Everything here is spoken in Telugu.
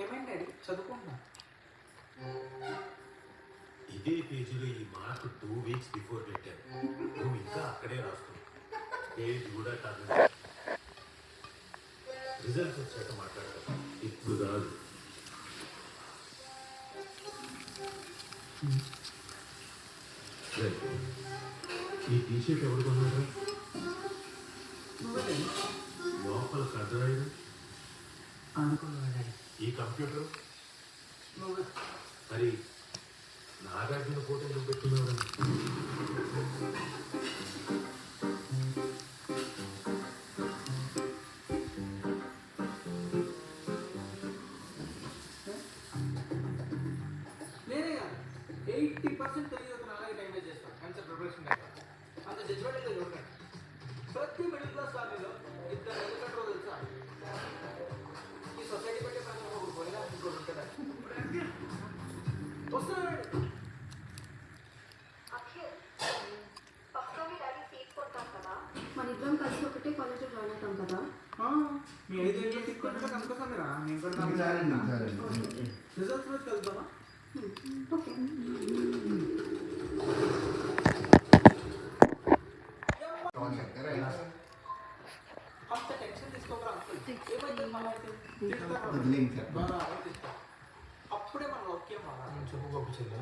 ఏమైంది డాడీ? చదువుకుంటున్నా. ఇదే పేజీలో ఈ మార్క్ 2 వీక్స్ బిఫోర్ పెట్టాను. నువ్వు ఇంకా అక్కడే రాస్తావు. పేజ్ కూడా కాదు. రిజల్ట్స్ వచ్చాక మాట్లాడతాను, ఇప్పుడు కాదు. ఈ టీషర్ట్ ఎవరు కొన్నారా? లోపల కడ్రాయిడు అనుకున్నాను డాడీ. ఈ కంప్యూటర్ నువ్వు మరి నాగార్జున ఫోటో ఎందుకు పెట్టుకున్నావు? నేనే కాదు 80% తెలియదు. అలాగే టైం వేస్ట్ చేస్తాను. ఆన్సర్ ప్రిపరేషన్ అంత జడ్జ్మెంట్ అయితే చూడండి. ప్రతి మిడిల్ క్లాస్ ఫ్యామిలీలో ఇద్దరు ఎందుకంటారో తెలుసా? ఈ సొసైటీ పెట్టే ప్రజలు ఒకరు పోయినా ఇంకోటి ఉంటాడు. వస్తున్నాడు. మన ఇద్దరం కలిసి ఒకటే కాలేజ్లో జాయిన్ అవుతాం కదా. మీ 5 ఏళ్ళు తీసుకుంటే కనుకోసం రా. నేను కూడా రిజల్ట్స్ రోజు కలుద్దామా? ఓకే. అంత టెన్షన్ తీసుకోకరా అంకుల్. ఏమైతే మళ్ళీ అప్పుడే మనం ఓకే చెప్పు గొప్ప చెల్లి.